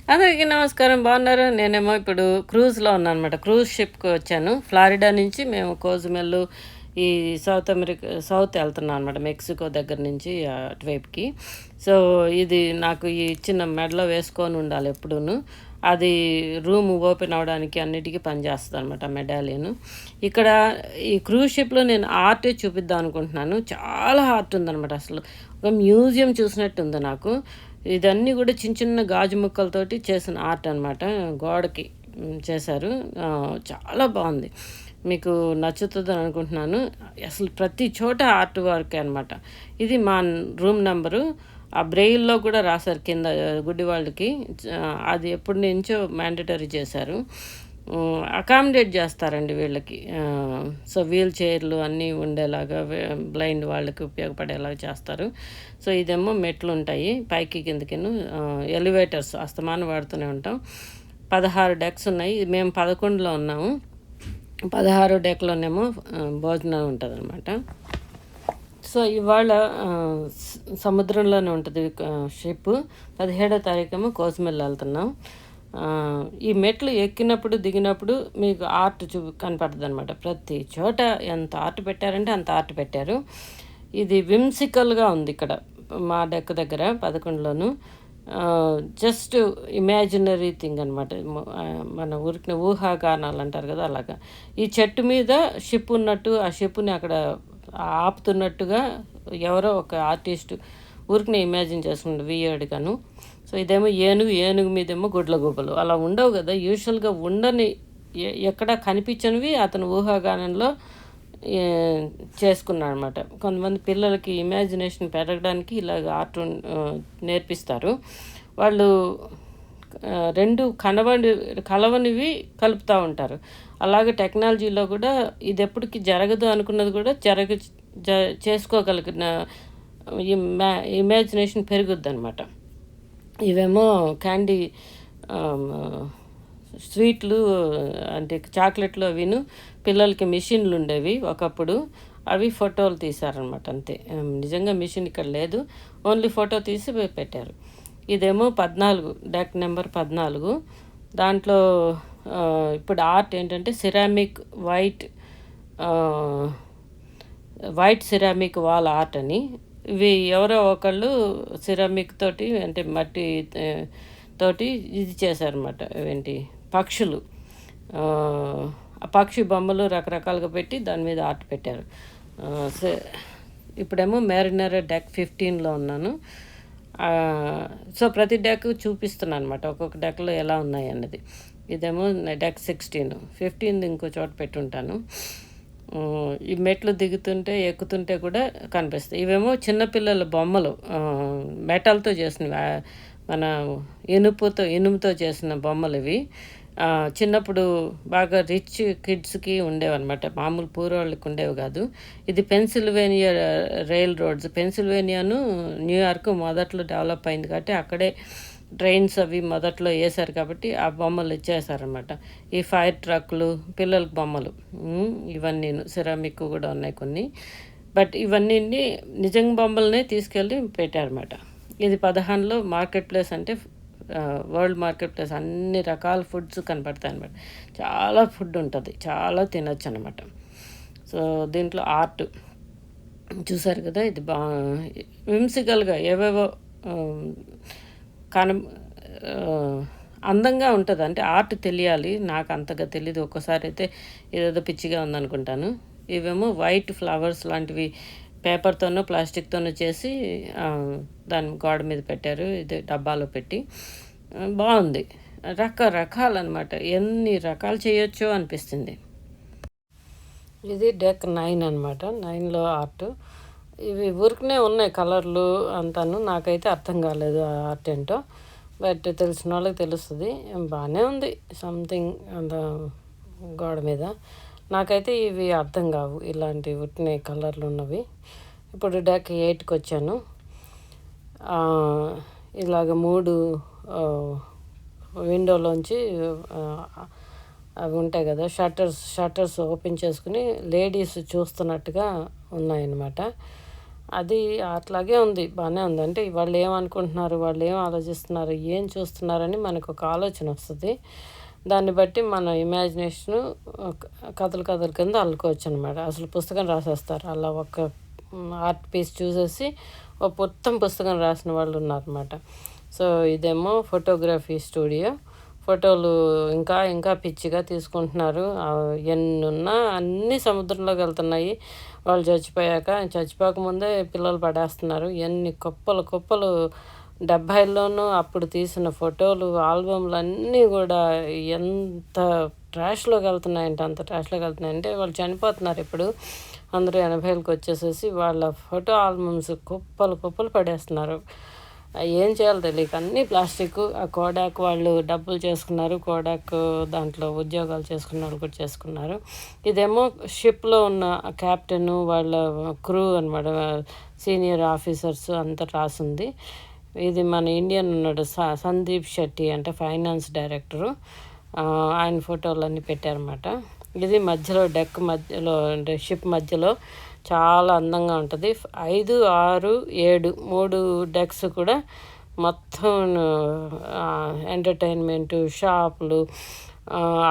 అందరికీ నమస్కారం. బాగున్నారా? నేనేమో ఇప్పుడు క్రూజ్‌లో ఉన్నాననమాట. క్రూజ్ షిప్‌కి వచ్చాను. ఫ్లారిడా నుంచి మేము కోజుమెల్ ఈ సౌత్ ఎళ్తున్నాం అనమాట. మెక్సికో దగ్గర నుంచి అటువైపుకి. సో, ఇది నాకు ఈ చిన్న మెడలో వేసుకొని ఉండాలి ఎప్పుడూను. అది రూమ్ ఓపెన్ అవ్వడానికి అన్నిటికి పనిచేస్తదనమాట మెడాలియన్. ఇక్కడ ఈ క్రూజ్ షిప్‌లో నేను ఆర్టే చూపిద్దాం అనుకుంటున్నాను. చాలా ఆర్ట్ ఉందనమాట అసలు. ఒక మ్యూజియం చూసినట్టుంది నాకు. ఇదన్నీ కూడా చిన్న చిన్న గాజు ముక్కలతోటి చేసిన ఆర్ట్ అనమాట. గోడకి చేశారు. చాలా బాగుంది. మీకు నచ్చుతుందని అనుకుంటున్నాను. అసలు ప్రతి చోట ఆర్ట్ వర్కే అనమాట. ఇది మా రూమ్ నంబరు. ఆ బ్రెయిల్‌లో కూడా రాశారు కింద గుడ్డి వాళ్ళకి. అది ఎప్పటి నుంచో మ్యాండేటరీ చేశారు. అకామిడేట్ చేస్తారండి వీళ్ళకి. సో, వీల్ చైర్లు అన్నీ ఉండేలాగా బ్లైండ్ వాళ్ళకి ఉపయోగపడేలాగా చేస్తారు. సో, ఇదేమో మెట్లుంటాయి పైకి కిందకిను. ఎలివేటర్స్ అస్తమానం వాడుతూనే ఉంటాం. 16 డెక్స్ ఉన్నాయి. మేము 11లో ఉన్నాము. 16 డెక్‌లోనేమో భోజనం ఉంటదనమాట. సో, ఇవాళ సముద్రంలోనే ఉంటది షిప్పు. 17వ తారీఖేమో కోసిమెల్ ఎళ్తున్నాం. ఈ మెట్లు ఎక్కినప్పుడు, దిగినప్పుడు మీకు ఆర్ట్ కనపడతదనమాట. ప్రతి చోట ఎంత ఆర్ట్ పెట్టారంటే అంత ఆర్ట్ పెట్టారు. ఇది విమ్సికల్‌గా ఉంది ఇక్కడ మా డెక్ దగ్గర 11లోను. జస్ట్ ఇమాజినరీ థింగ్ అనమాట. మన ఊరికిన ఊహాగానాలు అంటారు కదా! అలాగా. ఈ చెట్టు మీద షిప్ ఉన్నట్టు, ఆ షిప్‌ని అక్కడ ఆపుతున్నట్టుగా ఎవరో ఒక ఆర్టిస్టు ఊరికనే ఇమాజిన్ చేసుకుంటాడు వియర్డ్‌గాను. సో, ఇదేమో ఏనుగు మీదేమో గుడ్లగూబలు. అలా ఉండవు కదా! యూజువల్‌గా ఉండని ఎక్కడా కనిపించనివి అతను ఊహాగానంలో చేసుకున్నాడనమాట. కొంతమంది పిల్లలకి ఇమాజినేషన్ పెరగడానికి ఇలాగ ఆర్ట్ నేర్పిస్తారు. వాళ్ళు 2 కలవనివి కలుపుతా ఉంటారు. అలాగే టెక్నాలజీలో కూడా ఇదెప్పటికి జరగదు అనుకున్నది కూడా చేసుకోగలిగిన ఇమాజినేషన్ పెరుగుద్దనమాట. ఇవేమో క్యాండీ స్వీట్లు అంటే చాక్లెట్లు అవిను పిల్లలకి మిషన్లు ఉండేవి ఒకప్పుడు. అవి ఫోటోలు తీశారనమాట అంతే. నిజంగా మిషన్ ఇక్కడ లేదు. ఓన్లీ ఫోటో తీసి పెట్టారు. ఇదేమో 14 డెక్ నెంబర్ 14. దాంట్లో ఇప్పుడు ఆర్ట్ ఏంటంటే ceramic white ceramic wall art అని. ఇవి ఎవరో ఒకళ్ళు సిరామిక్ తోటి అంటే మట్టి తోటి ఇది చేశారనమాట. పక్షులు. ఆ పక్షి బొమ్మలు రకరకాలుగా పెట్టి దాని మీద ఆర్ట్ పెట్టారు. ఇప్పుడేమో మ్యారినర్ డెక్ 15లో ఉన్నాను. సో, ప్రతి డెక్ చూపిస్తున్నాను అనమాట. ఒక్కొక్క డెక్లో ఎలా ఉన్నాయి అన్నది. ఇదేమో డెక్ 16, 15 ఇంకో చోట పెట్టుంటాను. ఈ మెట్లు దిగుతుంటే ఎక్కుతుంటే కూడా కనిపిస్తాయి. ఇవేమో చిన్నపిల్లల బొమ్మలు మెటల్తో చేసినవి. మన ఇనుముతో చేసిన బొమ్మలు ఇవి. చిన్నప్పుడు బాగా రిచ్ కిడ్స్‌కి ఉండేవన్నమాట. మామూలు పూరోళ్ళకి ఉండేవి కాదు. ఇది పెన్సిల్వేనియా రైల్ రోడ్స్. పెన్సిల్వేనియాను న్యూయార్క్ మొదట్లో డెవలప్ అయింది కాబట్టి అక్కడే ట్రైన్స్ అవి మొదట్లో వేశారు కాబట్టి ఆ బొమ్మలు ఇచ్చేసారనమాట. ఈ ఫైర్ ట్రక్కులు, పిల్లలకి బొమ్మలు ఇవన్నీను. సిరామిక్ కూడా ఉన్నాయి కొన్ని. బట్ ఇవన్నీ నిజంగా బొమ్మలనే తీసుకెళ్ళి పెట్టారన్నమాట. ఇది 15లో మార్కెట్ ప్లేస్ అంటే వరల్డ్ మార్కెట్ ప్లేస్. అన్ని రకాల ఫుడ్స్ కనపడతాయి అనమాట. చాలా ఫుడ్ ఉంటుంది. చాలా తినొచ్చు అనమాట. సో, దీంట్లో ఆర్ట్ చూసారు కదా! ఇది విమ్సికల్గా ఏవేవో అందంగా ఉంటుంది. అంటే ఆర్ట్ తెలియాలి. నాకు అంతగా తెలీదు. ఒక్కోసారి అయితే ఏదేదో పిచ్చిగా ఉందనుకుంటాను. ఇవేమో వైట్ ఫ్లవర్స్ లాంటివి పేపర్తోనో ప్లాస్టిక్తోనో చేసి దాని గోడ మీద పెట్టారు. ఇది డబ్బాలో పెట్టి బాగుంది. రకరకాలన్నమాట. ఎన్ని రకాలు చేయొచ్చో అనిపిస్తుంది. ఇది డెక్ 9 అనమాట. 9లో ఆర్ట్. ఇవి ఊరికనే ఉన్నాయి కలర్లు అంతాను. నాకైతే అర్థం కాలేదు ఆ ఆర్ట్ ఏంటో. బట్ తెలిసిన వాళ్ళకి తెలుస్తుంది. బాగానే ఉంది సంథింగ్ అంత గోడ మీద. నాకైతే ఇవి అర్థం కావు. ఇలాంటి ఉట్టిన కలర్లు ఉన్నవి. ఇప్పుడు డెక్ 8కి వచ్చాను. ఇలాగ 3 విండోలోంచి అవి ఉంటాయి కదా షట్టర్స్ ఓపెన్ చేసుకుని లేడీస్ చూస్తున్నట్టుగా ఉన్నాయన్నమాట. అది అట్లాగే ఉంది. బానే ఉంది. అంటే వాళ్ళు ఏమనుకుంటున్నారు, వాళ్ళు ఏం ఆలోచిస్తున్నారు, ఏం చూస్తున్నారని మనకొక ఆలోచనొస్తది. దాన్ని బట్టి మన ఇమాజినేషను కథలు కథల కింద అల్లుకోవచ్చనమాట. అసలు పుస్తకం రాసేస్తారు. అలా ఒక ఆర్ట్ పీస్ చూసేసి మొత్తం పుస్తకం రాసిన వాళ్ళున్నారనమాట. సో, ఇదేమో ఫోటోగ్రఫీ స్టూడియో. ఫోటోలు ఇంకా ఇంకా పిచ్చిగా తీసుకుంటున్నారు. ఎన్నున్నా అన్నీ సముద్రంలోకెళ్తున్నాయి. వాళ్ళు చచ్చిపోకముందే పిల్లలు పడేస్తున్నారు. ఎన్ని కుప్పలు కుప్పలు 70లోనూ అప్పుడు తీసిన ఫోటోలు, ఆల్బమ్‌లన్నీ గూడా ఎంత ట్రాష్‌లోకెళ్తున్నాయంటే, అంత ట్రాష్‌లోకెళ్తున్నాయంటే వాళ్ళు చనిపోతున్నారిప్పుడు. అందరూ 80లకొచ్చేసేసి వాళ్ళ ఫోటో ఆల్బమ్స్ కుప్పలు కుప్పలు పడేస్తున్నారు. ఏం చేయాలో తెలీక అన్నీ ప్లాస్టిక్కు. ఆ కోడాక్ వాళ్ళు డబ్బులు చేసుకున్నారు. కోడాక్ దాంట్లో ఉద్యోగాలు చేసుకున్నోళ్ళు కూడా చేసుకున్నారు. ఇదేమో షిప్‌లో ఉన్న కెప్టెను, వాళ్ళ క్రూ అనమాట. సీనియర్ ఆఫీసర్స్ అంతా రాసుంది. ఇది మన ఇండియన్ ఉన్నాడు సందీప్ శెట్టి అంటే ఫైనాన్స్ డైరెక్టరు. ఆయన ఫోటోలన్నీ పెట్టారన్నమాట. ఇది మధ్యలో డెక్ మధ్యలో అంటే షిప్ మధ్యలో చాలా అందంగా ఉంటది. 5, 6, 7 3 డెక్స్ కూడా మొత్తం ఎంటర్‌టైన్‌మెంటు, షాపులు,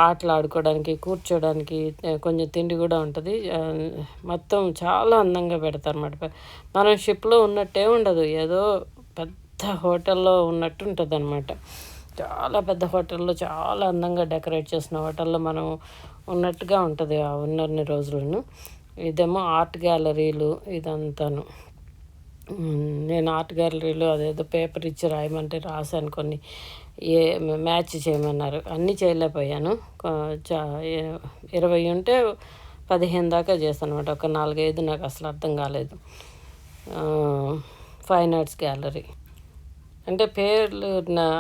ఆటలాడుకోవడానికి, కూర్చోడానికి కొంచెం తిండి కూడా ఉంటది. మొత్తం చాలా అందంగా పెడతారన్నమాట. మనం షిప్‌లో ఉన్నట్టే ఉండదు. ఏదో పెద్ద హోటల్‌లో ఉన్నట్టు ఉంటదనమాట. చాలా పెద్ద హోటల్‌లో చాలా అందంగా డెకరేట్ చేసిన హోటల్‌లో మనం ఉన్నట్టుగా ఉంటది ఆ ఉన్నన్ని రోజులును. ఇదేమో ఆర్ట్ గ్యాలరీలు ఇదంతాను. నేను ఆర్ట్ గ్యాలరీలో అదేదో పేపర్ ఇచ్చి రాయమంటే రాశాను కొన్ని. ఏ మ్యాచ్ చేయమన్నారు. అన్నీ చేయలేకపోయాను. కొ చ 20 ఉంటే 15 దాకా చేశానన్నమాట. ఒక 4, 5 నాకు అసలు అర్థం కాలేదు. Fine arts gallery. అంటే పేర్లు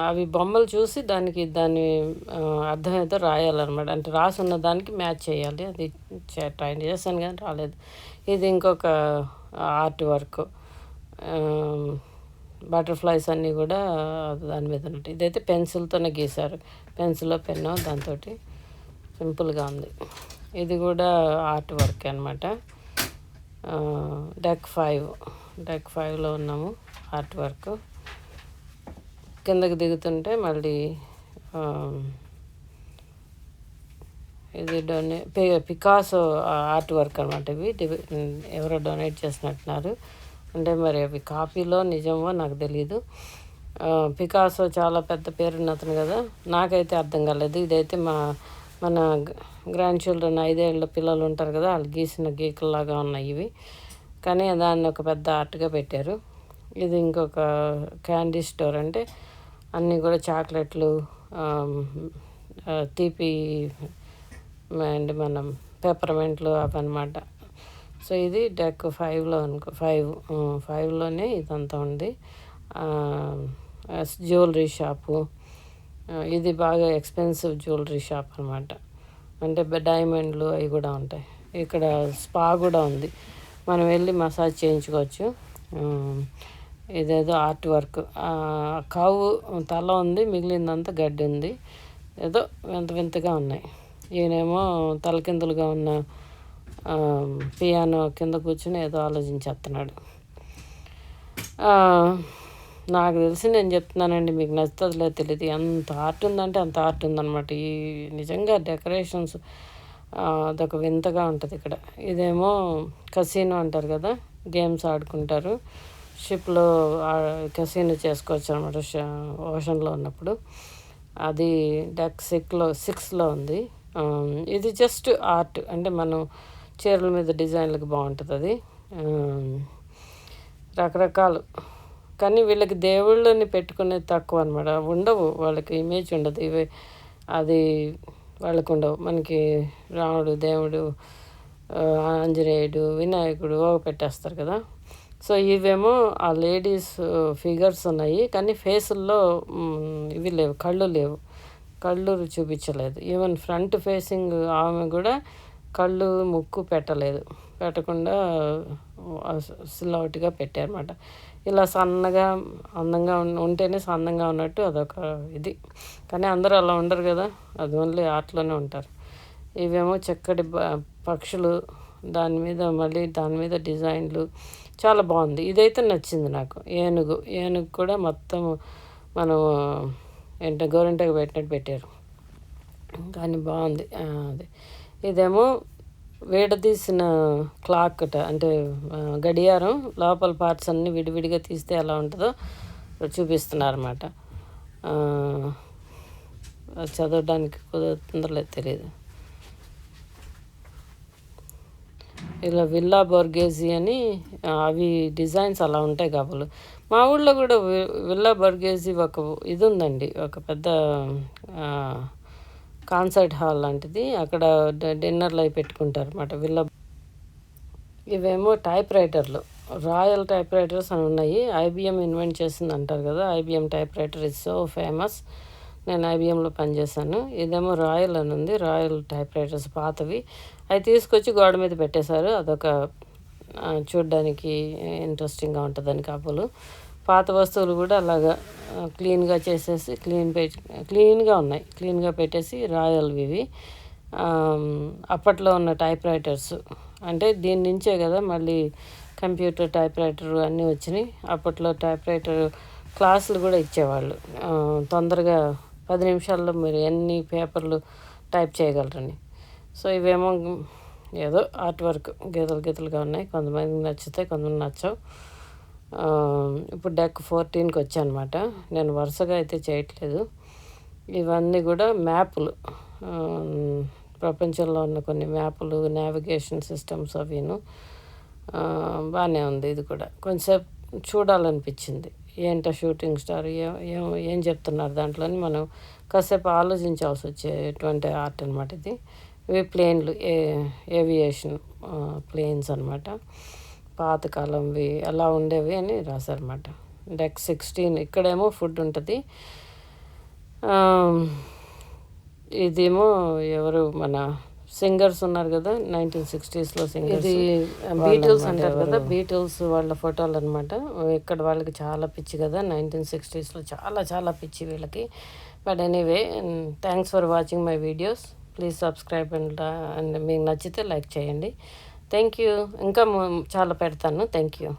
అవి బొమ్మలు చూసి దాని అర్థం ఏదో రాయాలన్నమాట. అంటే రాసున్న దానికి మ్యాచ్ చేయాలి. అది ట్రై చేశాను కానీ రాలేదు. ఇది ఇంకొక ఆర్ట్ వర్క్. బటర్‌ఫ్లైస్ అన్నీ కూడా దాని మీద ఉన్నట్టు. ఇదైతే పెన్సిల్‌తోనే గీశారు. పెన్సిలో, పెన్నో దాంతోటి సింపుల్‌గా ఉంది. ఇది కూడా ఆర్ట్ వర్కే అనమాట. డెక్ 5లో ఉన్నాము. Art work. కిందకి దిగుతుంటే మళ్ళీ ఇది పికాసో ఆర్ట్ వర్క్ అనమాట. ఇవి ఎవరో డొనేట్ చేసినట్టున్నారు. అంటే మరి అవి కాపీలో నిజమో నాకు తెలీదు. పికాసో చాలా పెద్ద పేరున్న అతను కదా. నాకైతే అర్థం కాలేదు. ఇదైతే మన గ్రాండ్ చిల్డ్రన్ 5 ఏళ్ళ పిల్లలు ఉంటారు కదా, వాళ్ళు గీసిన గీకల్లాగా ఉన్నాయి ఇవి. కానీ దాన్ని ఒక పెద్ద ఆర్ట్గా పెట్టారు. ఇది ఇంకొక క్యాండీ స్టోర్. అంటే అన్నీ కూడా చాక్లెట్లు, తీపి అండ్ మనం పెప్పర్మెంట్లు అవన్నమాట. సో ఇది డెక్ 5లో అనుకో 5లోనే ఇదంతా ఉంది. Jewellery shop. ఇది బాగా ఎక్స్పెన్సివ్ జ్యువెలరీ షాప్ అనమాట. అంటే డైమండ్లు అవి కూడా ఉంటాయి. ఇక్కడ స్పా కూడా ఉంది. మనం వెళ్ళి మసాజ్ చేయించుకోవచ్చు. ఇదేదో ఆర్ట్ వర్క్. కావు తల ఉంది, మిగిలిందంతా గడ్డి ఉంది. ఏదో వింత వింతగా ఉన్నాయి. ఈయనేమో తలకిందులుగా ఉన్న పియానో కింద కూర్చుని ఏదో ఆలోచించేస్తున్నాడు. నాకు తెలిసి నేను చెప్తున్నానండి, మీకు నచ్చుతుందిలే తెలియదు. ఎంత ఆర్ట్ ఉందంటే అంత ఆర్ట్ ఉందన్నమాట. ఈ నిజంగా డెకరేషన్స్ అదొక వింతగా ఉంటుంది ఇక్కడ. ఇదేమో కసినో అంటారు కదా, గేమ్స్ ఆడుకుంటారు. షిప్లో కసినో చేసుకోవచ్చు అనమాట ఓషన్లో ఉన్నప్పుడు. అది డెక్ 6లో ఉంది. ఇది జస్ట్ ఆర్ట్. అంటే మనం చీరల మీద డిజైన్లకు బాగుంటుంది అది. రకరకాలు. కానీ వీళ్ళకి దేవుళ్ళని పెట్టుకునేది తక్కువ అనమాట. ఉండవు, వాళ్ళకి ఇమేజ్ ఉండదు. అది వాళ్ళకు ఉండవు. మనకి రాముడు, దేవుడు, ఆంజనేయుడు, వినాయకుడు పెట్టేస్తారు కదా. సో ఇవేమో ఆ లేడీస్ ఫిగర్స్ ఉన్నాయి. కానీ ఫేసుల్లో ఇవి లేవు, కళ్ళు లేవు. కళ్ళు చూపించలేదు. ఈవెన్ ఫ్రంట్ ఫేసింగ్ ఆమె కూడా కళ్ళు, ముక్కు పెట్టకుండా సిల్లౌట్గా పెట్టారన్నమాట. ఇలా సన్నగా అందంగా ఉంటేనే సన్నంగా ఉన్నట్టు అదొక ఇది. కానీ అందరూ అలా ఉండరు కదా, అది ఓన్లీ ఆర్ట్లోనే ఉంటారు. ఇవేమో చక్కటి పక్షులు, దాని మీద డిజైన్లు, చాలా బాగుంది. ఇదైతే నచ్చింది నాకు. ఏనుగు కూడా మొత్తం మనం గోరింటాకు పెట్టినట్టు పెట్టారు, కానీ బాగుంది. అది ఇదేమో విడదీసిన క్లాక్ అంటే గడియారం లోపల పార్ట్స్ అన్నీ విడివిడిగా తీస్తే ఎలా ఉంటుందో చూపిస్తున్నారన్నమాట. అది చదవడానికి కుదురుతుందో లేదో తెలియదు. ఇలా విల్లా బొర్గేజీ అని అవి డిజైన్స్ అలా ఉంటాయి కబులు. మా ఊళ్ళో కూడా విల్లా బొర్గేజీ ఒక ఇది ఉందండి, ఒక పెద్ద కాన్సర్ట్ హాల్ లాంటిది. అక్కడ డిన్నర్లు అవి పెట్టుకుంటారు అన్నమాట విల్లా. ఇవేమో టైప్ రైటర్లు, రాయల్ టైప్ రైటర్స్ అని ఉన్నాయి. ఐబిఎం ఇన్వెంట్ చేసింది అంటారు కదా, IBM type writer is so famous. నేను ఐబిఎంలో పనిచేశాను. ఇదేమో రాయల్ అని ఉంది, రాయల్ టైప్ రైటర్స్ పాతవి. అవి తీసుకొచ్చి గోడ మీద పెట్టేశారు. అదొక చూడ్డానికి ఇంట్రెస్టింగ్గా ఉంటుందని కబులు. పాత వస్తువులు కూడా అలాగా క్లీన్గా చేసేసి క్లీన్గా ఉన్నాయి, క్లీన్గా పెట్టేసి రాయల్వి ఇవి. అప్పట్లో ఉన్న టైప్ రైటర్స్ అంటే దీని నుంచే కదా మళ్ళీ కంప్యూటర్ టైప్ రైటర్ అన్నీ వచ్చినాయి. అప్పట్లో టైప్ రైటర్ క్లాసులు కూడా ఇచ్చేవాళ్ళు. తొందరగా 10 నిమిషాల్లో మీరు ఎన్ని పేపర్లు టైప్ చేయగలరని. సో ఇవేమో ఏదో ఆర్ట్ వర్క్ గీతలుగా ఉన్నాయి. కొంతమందికి నచ్చుతాయి, కొంతమంది నచ్చవు. ఇప్పుడు డెక్ 14కి వచ్చానమాట. నేను వరుసగా అయితే చేయట్లేదు. ఇవన్నీ కూడా మ్యాపులు, ప్రపంచంలో ఉన్న కొన్ని మ్యాపులు, నావిగేషన్ సిస్టమ్స్ అవిను. బాగానే ఉంది. ఇది కూడా కొంచెంసేపు చూడాలనిపించింది. ఏంటో షూటింగ్ స్టార్ ఏం చెప్తున్నారు దాంట్లోని మనం కాసేపు ఆలోచించాల్సి వచ్చేటువంటి ఆర్ట్ అనమాట ఇది. ఇవి ప్లేన్లు, ఏవియేషన్ ప్లేన్స్ అనమాట. పాతకాలంవి అలా ఉండేవి అని రాశారన్నమాట. డెక్ 16. ఇక్కడేమో ఫుడ్ ఉంటుంది. ఇదేమో ఎవరు మన సింగర్స్ ఉన్నారు కదా 1960sలో సింగర్స్, ఇది బీటిల్స్ అంటారు కదా, బీటిల్స్ వాళ్ళ ఫోటోలు అనమాట. ఇక్కడ వాళ్ళకి చాలా పిచ్చి కదా, 1960sలో చాలా చాలా పిచ్చి వీళ్ళకి. But anyway, thanks for watching my videos. Please subscribe and మీకు నచ్చితే లైక్ చేయండి. Thank you. ఇంకా చాలా పెడతాను. Thank you.